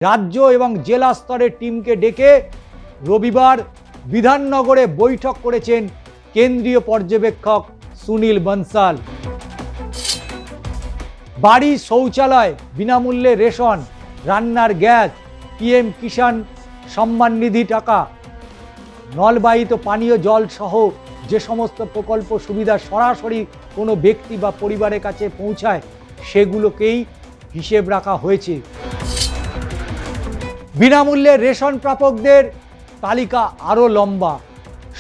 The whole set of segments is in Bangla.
রাজ্য এবং জেলা স্তরের টিমকে ডেকে রবিবার বিধাননগরে বৈঠক করেছেন কেন্দ্রীয় পর্যবেক্ষক সুনীল বনসাল। বাড়ি, শৌচালয়, বিনামূল্যে রেশন, রান্নার গ্যাস, পিএম কিষাণ সম্মান নিধি টাকা, নলবাহিত পানীয় জল সহ যে সমস্ত প্রকল্প সুবিধা সরাসরি কোনো ব্যক্তি বা পরিবারের কাছে পৌঁছায় সেগুলোকেই হিসেব রাখা হয়েছে। বিনামূল্যে রেশন প্রাপকদের তালিকা আরও লম্বা।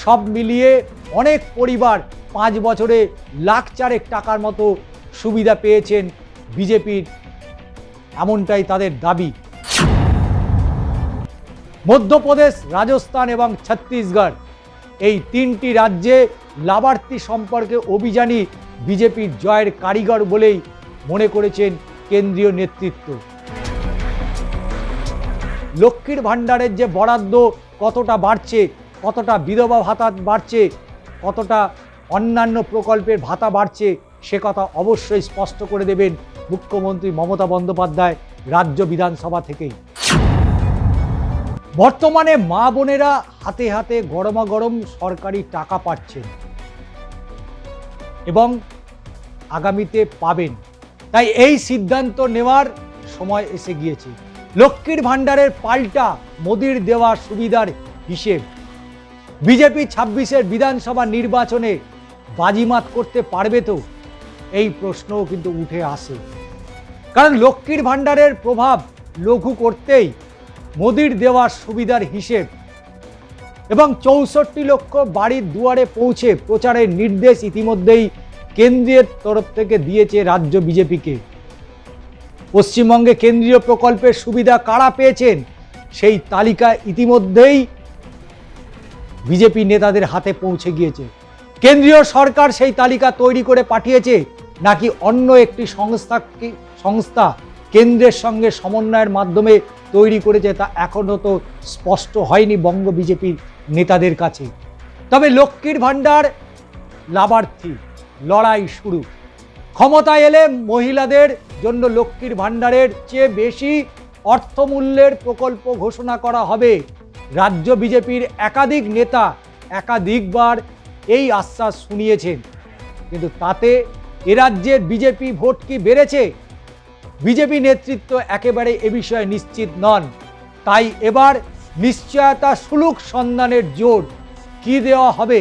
সব মিলিয়ে অনেক পরিবার 5 বছরে লাখ চারেক টাকার মতো সুবিধা পেয়েছেন বিজেপির, এমনটাই তাদের দাবি। মধ্যপ্রদেশ, রাজস্থান এবং ছত্তিশগড় এই 3টি রাজ্যে লাভার্থী সম্পর্কে অভিযানই বিজেপির জয়ের কারিগর বলেই মনে করেছেন কেন্দ্রীয় নেতৃত্ব। লক্ষ্মীর ভাণ্ডারের যে বরাদ্দ কতটা বাড়ছে, কতটা বিধবা ভাতা বাড়ছে, কতটা অন্যান্য প্রকল্পের ভাতা বাড়ছে, সে কথা অবশ্যই স্পষ্ট করে দেবেন মুখ্যমন্ত্রী মমতা বন্দ্যোপাধ্যায় রাজ্য বিধানসভা থেকেই। বর্তমানে মা বোনেরা হাতে হাতে গরমাগরম সরকারি টাকা পাচ্ছেন এবং আগামীতে পাবেন, তাই এই সিদ্ধান্ত নেওয়ার সময় এসে গিয়েছে। লক্ষ্মীর ভাণ্ডারের পাল্টা মোদির দেওয়া সুবিধার হিসেব বিজেপি 26-এর বিধানসভা নির্বাচনে বাজিমাত করতে পারবে তো, এই প্রশ্নও কিন্তু উঠে আসে। কারণ লক্ষ্মীর ভাণ্ডারের প্রভাব লঘু করতেই মোদির দেওয়া সুবিধার হিসেব এবং 64 লক্ষ বাড়ির দুয়ারে পৌঁছে প্রচারের নির্দেশ ইতিমধ্যেই কেন্দ্রের তরফ থেকে দিয়েছে রাজ্য বিজেপিকে। পশ্চিমবঙ্গে কেন্দ্রীয় প্রকল্পের সুবিধা কারা পেয়েছেন সেই তালিকা ইতিমধ্যেই বিজেপি নেতাদের হাতে পৌঁছে গিয়েছে। কেন্দ্রীয় সরকার সেই তালিকা তৈরি করে পাঠিয়েছে নাকি অন্য একটি সংস্থা কেন্দ্রের সঙ্গে সমন্বয়ের মাধ্যমে তৈরি করেছে তা এখনও তো স্পষ্ট হয়নি বঙ্গ বিজেপির নেতাদের কাছে। তবে লক্ষ্মীর ভাণ্ডার লাভার্থী লড়াই শুরু। ক্ষমতায় এলে মহিলাদের জন্য লক্ষ্মীর ভাণ্ডারের চেয়ে বেশি অর্থমূল্যের প্রকল্প ঘোষণা করা হবে। রাজ্য বিজেপির একাধিক নেতা একাধিকবার এই আশ্বাস শুনিয়েছেন, কিন্তু তাতে এ রাজ্যের বিজেপি ভোট কি বেড়েছে? বিজেপি নেতৃত্ব একেবারে এ বিষয়ে নিশ্চিত নন। তাই এবার নিশ্চয়তা সুলুক সন্ধানের জোর কি দেওয়া হবে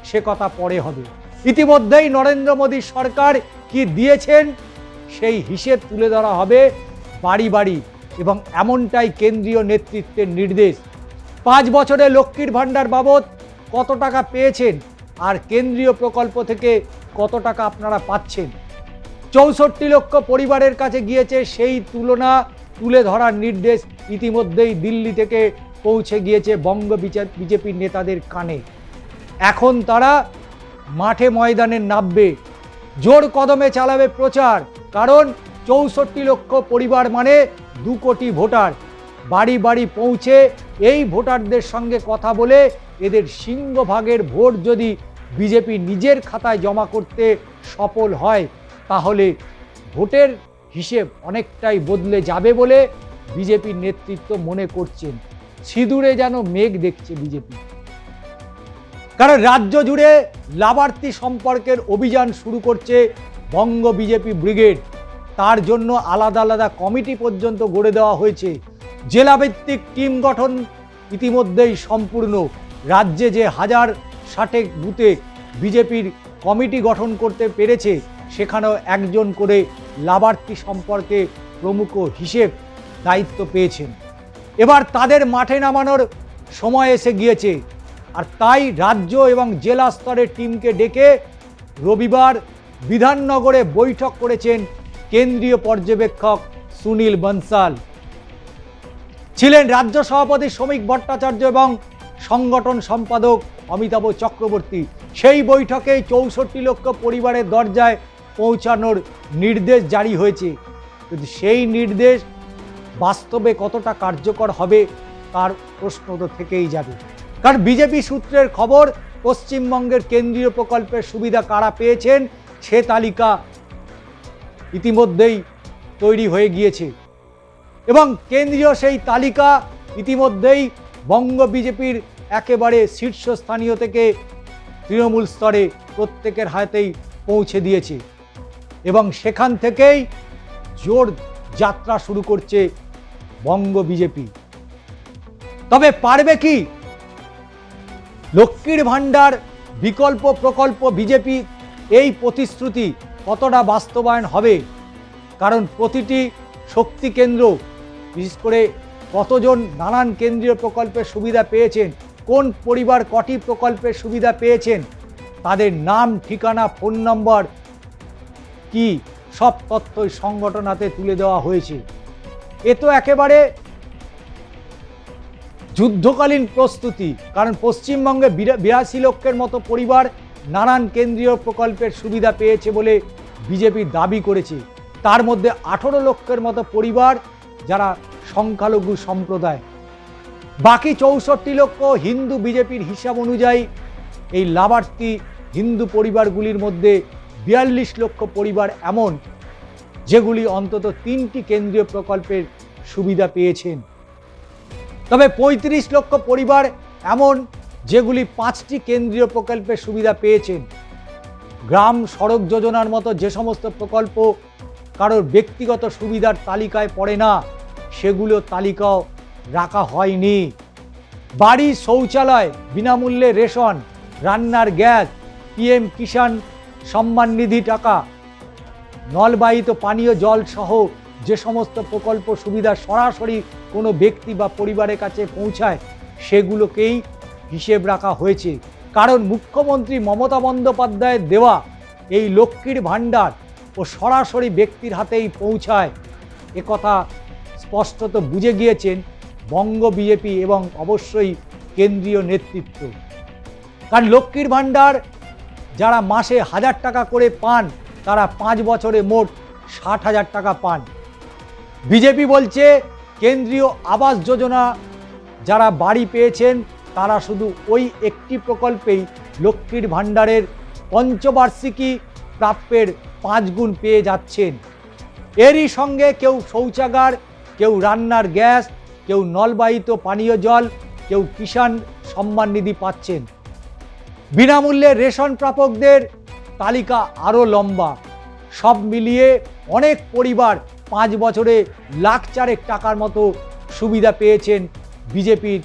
সে কথা পরে হবে। ইতিমধ্যেই নরেন্দ্র মোদী সরকার কি দিয়েছেন সেই হিসেব তুলে ধরা হবে বাড়ি বাড়ি, এবং এমনটাই কেন্দ্রীয় নেতৃত্বের নির্দেশ। 5 বছরে লক্ষ্মীর ভাণ্ডার বাবদ কত টাকা পেয়েছেন আর কেন্দ্রীয় প্রকল্প থেকে কত টাকা আপনারা পাচ্ছেন, 64 লক্ষ পরিবারের কাছে গিয়েছে, সেই তুলনা তুলে ধরার নির্দেশ ইতিমধ্যেই দিল্লি থেকে পৌঁছে গিয়েছে বঙ্গ বিজেপির নেতাদের কানে। এখন তারা মাঠে ময়দানে নামবে, জোর কদমে চালাবে প্রচার। কারণ 64 লক্ষ পরিবার মানে 2 কোটি ভোটার। বাড়ি বাড়ি পৌঁছে এই ভোটারদের সঙ্গে কথা বলে এদের সিংহভাগের ভোট যদি বিজেপি নিজের খাতায় জমা করতে সফল হয় তাহলে ভোটের হিসেব অনেকটাই বদলে যাবে বলে বিজেপির নেতৃত্ব মনে করছেন। সিঁদুরে যেন মেঘ দেখছে বিজেপি। কারণ রাজ্য জুড়ে লাভার্থী সম্পর্কের অভিযান শুরু করছে বঙ্গ বিজেপি ব্রিগেড। তার জন্য আলাদা আলাদা কমিটি পর্যন্ত গড়ে দেওয়া হয়েছে। জেলাভিত্তিক টিম গঠন ইতিমধ্যেই সম্পূর্ণ। রাজ্যে যে 1060 বুথে বিজেপির কমিটি গঠন করতে পেরেছে সেখানেও একজন করে লাভার্থী সম্পর্কে প্রমুখ হিসেব দায়িত্ব পেয়েছেন। এবার তাদের মাঠে নামানোর সময় এসে গিয়েছে, আর তাই রাজ্য এবং জেলা স্তরের টিমকে ডেকে রবিবার বিধাননগরে বৈঠক করেছেন কেন্দ্রীয় পর্যবেক্ষক সুনীল বনসাল। ছিলেন রাজ্য সভাপতি শ্রমিক ভট্টাচার্য এবং সংগঠন সম্পাদক অমিতাভ চক্রবর্তী। সেই বৈঠকে 64 লক্ষ পরিবারের দরজায় পৌঁছানোর নির্দেশ জারি হয়েছে, কিন্তু সেই নির্দেশ বাস্তবে কতটা কার্যকর হবে তার প্রশ্ন তো থেকেই যাবে। কারণ বিজেপি সূত্রের খবর পশ্চিমবঙ্গের কেন্দ্রীয় প্রকল্পের সুবিধা কারা পেয়েছেন সে তালিকা ইতিমধ্যেই তৈরি হয়ে গিয়েছে। এবং কেন্দ্রীয় সেই তালিকা ইতিমধ্যেই বঙ্গ বিজেপির একেবারে শীর্ষস্থানীয় থেকে তৃণমূল স্তরে প্রত্যেকের হাতেই পৌঁছে দিয়েছে এবং সেখান থেকেই জোর যাত্রা শুরু করছে বঙ্গ বিজেপি। তবে পারবে কি লক্ষ্মীর ভাণ্ডার বিকল্প প্রকল্প বিজেপি এই প্রতিশ্রুতি কতটা বাস্তবায়ন হবে? কারণ প্রতিটি শক্তি কেন্দ্র, বিশেষ করে কতজন নানান কেন্দ্রীয় প্রকল্পের সুবিধা পেয়েছেন, কোন পরিবার কটি প্রকল্পের সুবিধা পেয়েছেন, তাদের নাম, ঠিকানা, ফোন নম্বর কি সব তথ্যই সংগঠন হাতে তুলে দেওয়া হয়েছে। এ তো একেবারে যুদ্ধকালীন প্রস্তুতি। কারণ পশ্চিমবঙ্গে 82 লক্ষের মতো পরিবার নানান কেন্দ্রীয় প্রকল্পের সুবিধা পেয়েছে বলে বিজেপি দাবি করেছে। তার মধ্যে 18 লক্ষের মতো পরিবার যারা সংখ্যালঘু সম্প্রদায়। বাকি 64 লক্ষ হিন্দু। বিজেপির হিসাব অনুযায়ী এই লাভার্থী হিন্দু পরিবারগুলির মধ্যে 42 লক্ষ পরিবার এমন যেগুলি অন্তত 3টি কেন্দ্রীয় প্রকল্পের সুবিধা পেয়েছেন। তবে 35 লক্ষ পরিবার এমন যেগুলি 5টি কেন্দ্রীয় প্রকল্পের সুবিধা পেয়েছেন। গ্রাম সড়ক যোজনার মতো যে সমস্ত প্রকল্প কারোর ব্যক্তিগত সুবিধার তালিকায় পড়ে না, সেগুলো তালিকাও রাখা হয়নি। বাড়ি, শৌচালয়, বিনামূল্যে রেশন, রান্নার গ্যাস, পিএম কিষাণ সম্মান নিধি টাকা, নলবাহিত পানীয় জল সহ যে সমস্ত প্রকল্প সুবিধা সরাসরি কোনো ব্যক্তি বা পরিবারের কাছে পৌঁছায়, সেগুলোকেই হিসেব রাখা হয়েছে। কারণ মুখ্যমন্ত্রী মমতা বন্দ্যোপাধ্যায়ের দেওয়া এই লক্ষ্মীর ভাণ্ডার ও সরাসরি ব্যক্তির হাতেই পৌঁছায়, একথা স্পষ্টত বুঝে গিয়েছেন বঙ্গ বিজেপি এবং অবশ্যই কেন্দ্রীয় নেতৃত্ব। কারণ লক্ষ্মীর ভাণ্ডার যারা মাসে 1000 টাকা করে পান, তারা 5 বছরে মোট 60,000 টাকা পান। বিজেপি বলছে কেন্দ্রীয় আবাস যোজনা যারা বাড়ি পেয়েছেন তারা শুধু ওই একটি প্রকল্পেই লক্ষ্মীর ভাণ্ডারের পঞ্চবার্ষিকী প্রাপ্যের 5 গুণ পেয়ে যাচ্ছেন। এরই সঙ্গে কেউ শৌচাগার, কেউ রান্নার গ্যাস, কেউ নলবাহিত পানীয় জল, কেউ কিষাণ সম্মান নিধি পাচ্ছেন। বিনামূল্যে রেশন প্রাপকদের তালিকা আরও লম্বা। সব মিলিয়ে অনেক পরিবার 5 বছরে 1,04,000 টাকার মতো সুবিধা পেয়েছেন বিজেপির,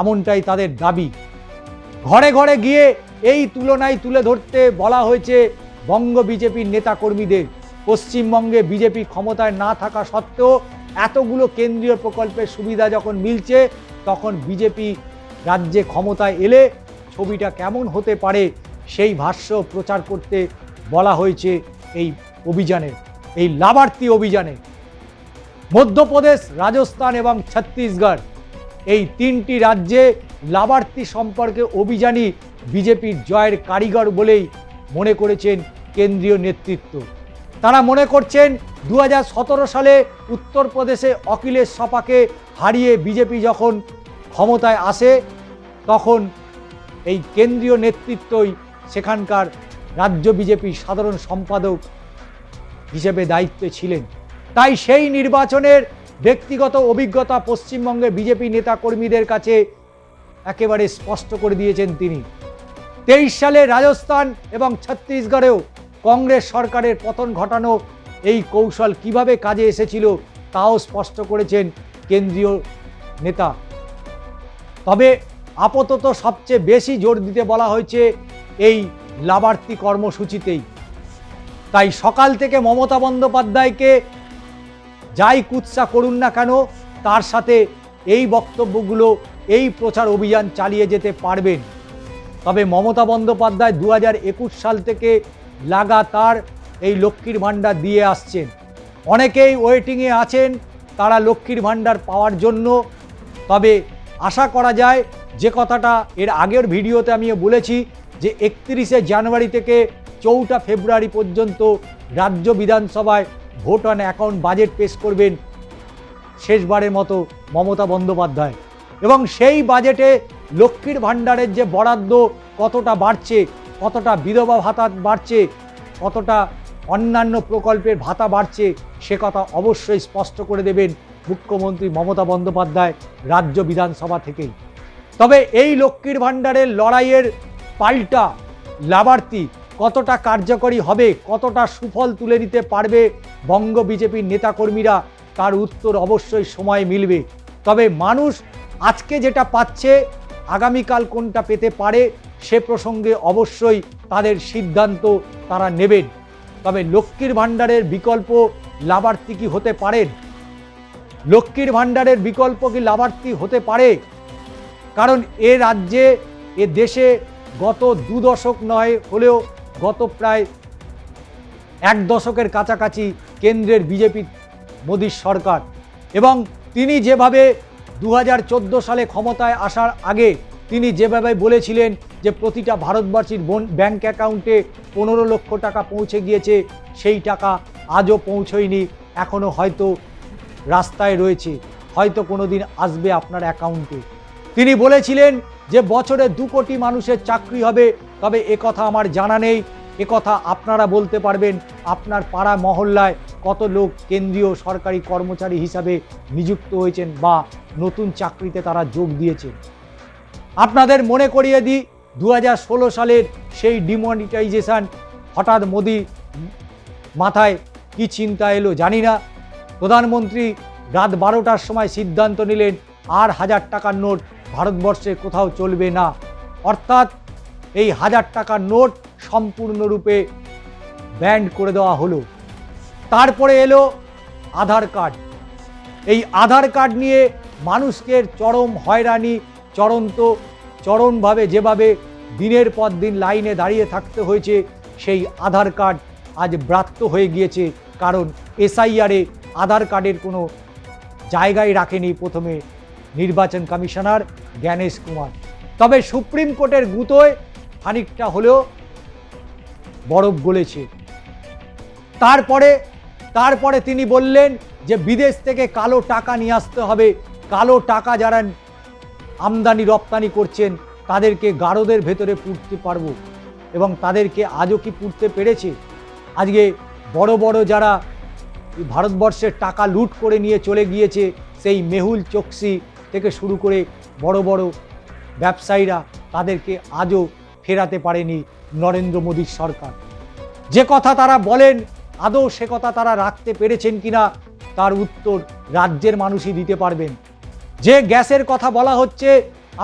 এমনটাই তাদের দাবি। ঘরে ঘরে গিয়ে এই তুলনায় তুলে ধরতে বলা হয়েছে বঙ্গ বিজেপির নেতাকর্মীদের। পশ্চিমবঙ্গে বিজেপি ক্ষমতায় না থাকা সত্ত্বেও এতগুলো কেন্দ্রীয় প্রকল্পের সুবিধা যখন মিলছে, তখন বিজেপি রাজ্যে ক্ষমতায় এলে ছবিটা কেমন হতে পারে সেই ভাষ্য প্রচার করতে বলা হয়েছে এই অভিযানে, এই লাভার্থী অভিযানে। মধ্যপ্রদেশ, রাজস্থান এবং ছত্তিশগড়, এই 3টি রাজ্যে লাভার্থী সম্পর্কে অভিযানই বিজেপির জয়ের কারিগর বলেই মনে করেছেন কেন্দ্রীয় নেতৃত্ব। তারা মনে করছেন 2017 সালে উত্তরপ্রদেশে অখিলেশ সপাকে হারিয়ে বিজেপি যখন ক্ষমতায় আসে, তখন এই কেন্দ্রীয় নেতৃত্বই সেখানকার রাজ্য বিজেপির সাধারণ সম্পাদক হিসেবে দায়িত্বে ছিলেন। তাই সেই নির্বাচনের ব্যক্তিগত অভিজ্ঞতা পশ্চিমবঙ্গের বিজেপি নেতাকর্মীদের কাছে একেবারে স্পষ্ট করে দিয়েছেন তিনি। 23 সালে রাজস্থান এবং ছত্তিশগড়েও কংগ্রেস সরকারের পতন ঘটানো এই কৌশল কিভাবে কাজে এসেছিল তাও স্পষ্ট করেছেন কেন্দ্রীয় নেতা। তবে আপাতত সবচেয়ে বেশি জোর দিতে বলা হয়েছে এই লাভার্থী কর্মসূচিতেই। তাই সকাল থেকে মমতা বন্দ্যোপাধ্যায়কে যাই কুৎসা করুন না কেন, তার সাথে এই বক্তব্যগুলো, এই প্রচার অভিযান চালিয়ে যেতে পারবেন। তবে মমতা বন্দ্যোপাধ্যায় 2021 সাল থেকে লাগাতার এই লক্ষ্মীর ভাণ্ডার দিয়ে আসছেন। অনেকেই ওয়েটিংয়ে আছেন তারা লক্ষ্মীর ভাণ্ডার পাওয়ার জন্য। তবে আশা করা যায়, যে কথাটা এর আগের ভিডিওতে আমি বলেছি, যে 31শে জানুয়ারি থেকে 4 ফেব্রুয়ারি পর্যন্ত রাজ্য বিধানসভায় ভোট অন অ্যাকাউন্ট বাজেট পেশ করবেন শেষবারের মতো মমতা বন্দ্যোপাধ্যায়। এবং সেই বাজেটে লক্ষ্মীর ভাণ্ডারের যে বরাদ্দ কতটা বাড়ছে, কতটা বিধবা ভাতা বাড়ছে, কতটা অন্যান্য প্রকল্পের ভাতা বাড়ছে সে কথা অবশ্যই স্পষ্ট করে দেবেন মুখ্যমন্ত্রী মমতা বন্দ্যোপাধ্যায় রাজ্য বিধানসভা থেকেই। তবে এই লক্ষ্মীর ভাণ্ডারের লড়াইয়ের পাল্টা লাভার্থী কতটা কার্যকরী হবে, কতটা সুফল তুলে দিতে পারবে বঙ্গ বিজেপির নেতাকর্মীরা, তার উত্তর অবশ্যই সময় মিলবে। তবে মানুষ আজকে যেটা পাচ্ছে আগামীকাল কোনটা পেতে পারে সে প্রসঙ্গে অবশ্যই তাদের সিদ্ধান্ত তারা নেবেন। তবে লক্ষ্মীর ভাণ্ডারের বিকল্প লাভার্থী কি হতে পারেন? লক্ষ্মীর ভাণ্ডারের বিকল্প কি লাভার্থী হতে পারে? কারণ এ রাজ্যে এ দেশে গত 2 দশক নয় হলেও গত প্রায় 1 দশকের কাছাকাছি কেন্দ্রের বিজেপি মোদীর সরকার, এবং তিনি যেভাবে 2014 সালে ক্ষমতায় আসার আগে তিনি যেভাবে বলেছিলেন যে প্রতিটা ভারতবাসীর ব্যাংক অ্যাকাউন্টে 15 লক্ষ টাকা পৌঁছে গিয়েছে, সেই টাকা আজও পৌঁছয়নি, এখনও হয়তো রাস্তায় রয়েছে, হয়তো কোনো দিন আসবে আপনার অ্যাকাউন্টে। তিনি বলেছিলেন যে বছরে 2 কোটি মানুষের চাকরি হবে, তবে একথা আমার জানা নেই, একথা আপনারা বলতে পারবেন। আপনার পাড়া মহল্লায় কত লোক কেন্দ্রীয় সরকারি কর্মচারী হিসাবে নিযুক্ত হয়েছেন বা নতুন চাকরিতে তারা যোগ দিয়েছেন? আপনাদের মনে করিয়ে দিই 2016 সালের সেই ডিমনিটাইজেশন হঠাৎ মোদি মাথায় কি চিন্তা এলো জানি না, প্রধানমন্ত্রী রাত 12টার সময় সিদ্ধান্ত নিলেন আর 1000 টাকার নোট ভারতবর্ষে কোথাও চলবে না, অর্থাৎ এই 1000 টাকার নোট সম্পূর্ণরূপে ব্যান্ড করে দেওয়া হলো। তারপরে এলো আধার কার্ড। এই আধার কার্ড নিয়ে মানুষকে চরম হয়রানি, চরমভাবে যেভাবে দিনের পর দিন লাইনে দাঁড়িয়ে থাকতে হয়েছে, সেই আধার কার্ড আজ ব্রাত্য হয়ে গিয়েছে। কারণ এসআইআরে আধার কার্ডের কোনো জায়গায় রাখেনি প্রথমে নির্বাচন কমিশনার জ্ঞানেশ কুমার। তবে সুপ্রিম কোর্টের গুঁতোয় খানিকটা হলেও বরফ গলেছে। তারপরে তিনি বললেন যে বিদেশ থেকে কালো টাকা নিয়ে আসতে হবে, কালো টাকা যারা আমদানি রপ্তানি করছেন তাদেরকে গারদের ভেতরে পুড়তে পারবো, এবং তাদেরকে আজও কি পুড়তে পেরেছে? আজকে বড় বড় যারা ভারতবর্ষের টাকা লুট করে নিয়ে চলে গিয়েছে, সেই মেহুল চোকসি থেকে শুরু করে বড় বড় ব্যবসায়ীরা, তাদেরকে আজও ফেরাতে পারেনি নরেন্দ্র মোদীর সরকার। যে কথা তারা বলেন আদৌ সে কথা তারা রাখতে পেরেছেন কিনা তার উত্তর রাজ্যের মানুষই দিতে পারবেন। যে গ্যাসের কথা বলা হচ্ছে,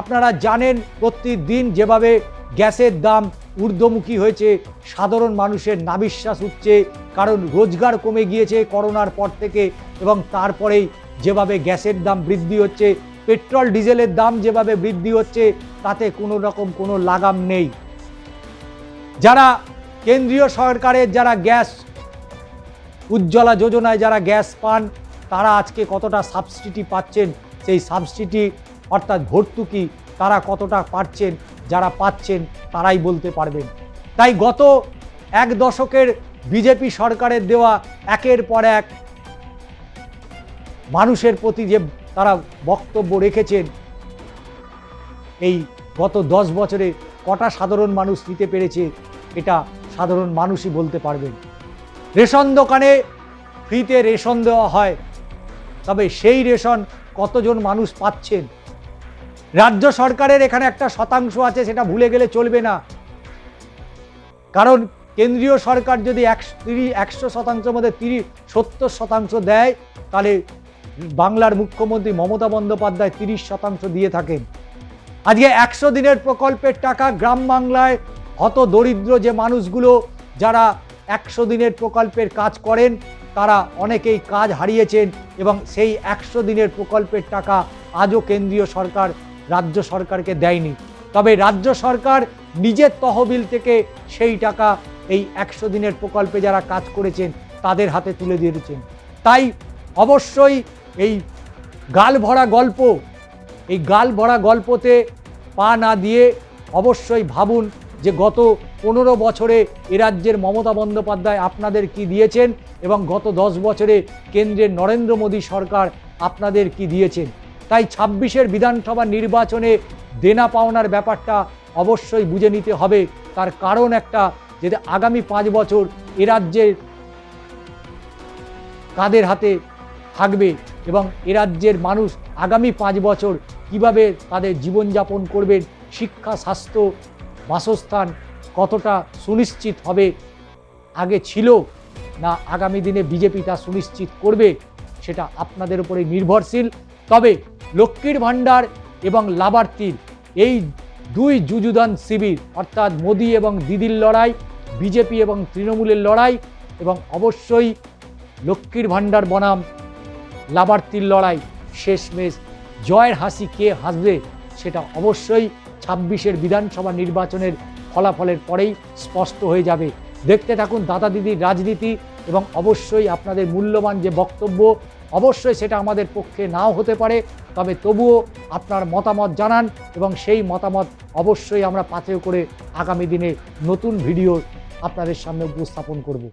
আপনারা জানেন প্রতিদিন যেভাবে গ্যাসের দাম ঊর্ধ্বমুখী হয়েছে, সাধারণ মানুষের নাভিশ্বাস উঠছে, কারণ রোজগার কমে গিয়েছে করোনার পর থেকে, এবং তারপরেই যেভাবে গ্যাসের দাম বৃদ্ধি হচ্ছে, পেট্রোল ডিজেলের দাম যেভাবে বৃদ্ধি হচ্ছে, তাতে কোনো রকম কোনো লাগাম নেই। যারা কেন্দ্রীয় সরকারের যারা গ্যাস উজ্জ্বলা যোজনায় যারা গ্যাস পান, তারা আজকে কতটা সাবসিডি পাচ্ছেন, সেই সাবসিডি অর্থাৎ ভর্তুকি তারা কতটা পাচ্ছেন, যারা পাচ্ছেন তারাই বলতে পারবেন। তাই গত 1 দশকের বিজেপি সরকারের দেওয়া একের পর এক মানুষের প্রতি যে তারা বক্তব্য রেখেছেন, এই গত 10 বছরে কটা সাধারণ মানুষ নিতে পেরেছে, এটা সাধারণ মানুষই বলতে পারবেন। রেশন দোকানে ফ্রিতে রেশন দেওয়া হয়, তবে সেই রেশন কতজন মানুষ পাচ্ছেন? রাজ্য সরকারের এখানে একটা শতাংশ আছে, সেটা ভুলে গেলে চলবে না। কারণ কেন্দ্রীয় সরকার যদি 100% মধ্যে 70% দেয়, তাহলে বাংলার মুখ্যমন্ত্রী মমতা বন্দ্যোপাধ্যায় 30% দিয়ে থাকেন। আজকে 100 দিনের প্রকল্পের টাকা গ্রাম বাংলায় হত দরিদ্র যে মানুষগুলো যারা 100 দিনের প্রকল্পের কাজ করেন, তারা অনেকেই কাজ হারিয়েছেন, এবং সেই 100 দিনের প্রকল্পের টাকা আজও কেন্দ্রীয় সরকার রাজ্য সরকারকে দেয়নি। তবে রাজ্য সরকার নিজের তহবিল থেকে সেই টাকা এই 100 দিনের প্রকল্পে যারা কাজ করেছেন তাদের হাতে তুলে দিয়েছেন। তাই অবশ্যই এই গাল ভরা গল্পতে পা না দিয়ে অবশ্যই ভাবুন যে গত 15 বছরে এ রাজ্যের মমতা বন্দ্যোপাধ্যায় আপনাদের কি দিয়েছেন, এবং গত 10 বছরে কেন্দ্রের নরেন্দ্র মোদী সরকার আপনাদের কি দিয়েছেন। তাই 26-এর বিধানসভা নির্বাচনে দেনা পাওনার ব্যাপারটা অবশ্যই বুঝে নিতে হবে। তার কারণ একটা, যে আগামী 5 বছর এ রাজ্যের কাদের হাতে থাকবে এবং এ রাজ্যের মানুষ আগামী 5 বছর কিভাবে তাদের জীবনযাপন করবেন, শিক্ষা, স্বাস্থ্য, বাসস্থান কতটা সুনিশ্চিত হবে, আগে ছিল না আগামী দিনে বিজেপি তা সুনিশ্চিত করবে, সেটা আপনাদের উপরে নির্ভরশীল। তবে লক্ষ্মীর ভাণ্ডার এবং লাভার্থীর এই দুই যুযুধান শিবির, অর্থাৎ মোদি এবং দিদির লড়াই, বিজেপি এবং তৃণমূলের লড়াই, এবং অবশ্যই লক্ষ্মীর ভাণ্ডার বনাম লাভার্থীর লড়াই, শেষমেশ জয়ের হাসি কে হাসবে সেটা অবশ্যই 26-এর বিধানসভা নির্বাচনের ফলাফলের পরেই স্পষ্ট হয়ে যাবে। দেখতে থাকুন দাদা দিদির রাজনীতি, এবং অবশ্যই আপনাদের মূল্যবান যে বক্তব্য, অবশ্যই সেটা আমাদের পক্ষে নাও হতে পারে, তবে তবুও আপনার মতামত জানান এবং সেই মতামত অবশ্যই আমরা পাথেয় করে আগামী দিনে নতুন ভিডিও আপনাদের সামনে উপস্থাপন করব।